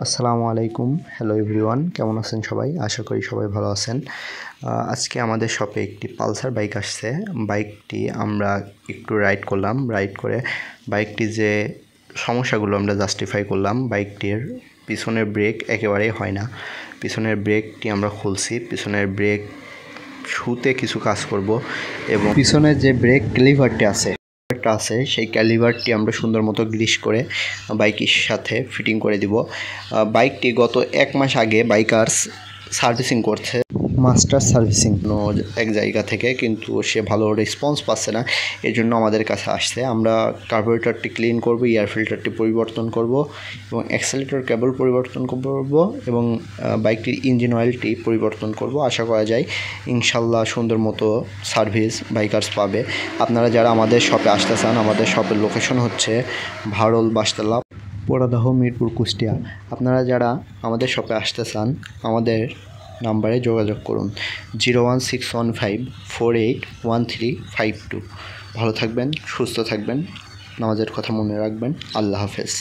আসসালামু আলাইকুম। Hello everyone, কেমন আছেন সবাই? আশা করি সবাই ভালো আছেন। আজকে আমাদের শপে একটি পালসার বাইক আসছে। বাইকটি আমরা একটু রাইড করলাম। রাইড করে বাইকটি যে সমস্যাগুলো আমরা জাস্টিফাই করলাম। বাইকটির পিছনের ব্রেক একেবারেই হয় না। পিছনের ব্রেকটি আমরা খুলছি। পিছনের ব্রেক শুতে কিছু কাজ করব এবং পিছনের যে ব্রেক ক্লিভারটি আছে সেই ক্যালিভারটি আমরা সুন্দর মতো গ্রিস করে বাইকের সাথে ফিটিং করে দিব। বাইকটি গত 1 মাস আগে বাইকার্স সার্ভিসিং করছে, মাস্টার সার্ভিসিং এক জায়গা থেকে, কিন্তু সে ভালো রেসপন্স পাচ্ছে না। এর জন্য আমাদের কাছে আসছে। আমরা কার্বোরেটরটি ক্লিন করব, এয়ার ফিল্টারটি পরিবর্তন করব এবং অ্যাক্সেলেটর কেবল পরিবর্তন করব এবং বাইকটির ইঞ্জিন অয়েলটি পরিবর্তন করব। আশা করা যায় ইনশাল্লাহ সুন্দর মতো সার্ভিস বাইকার্স পাবে। আপনারা যারা আমাদের শপে আসতে চান, আমাদের শপের লোকেশন হচ্ছে ভারল বাসতলা, পোড়াদহ, মিরপুর, কুষ্টিয়া। আপনারা যারা আমাদের শপে আসতে চান আমাদের নাম্বারে যোগাযোগ করুন 01615481352। ভালো থাকবেন, সুস্থ থাকবেন, নামাজের কথা মনে রাখবেন। আল্লাহ হাফেজ।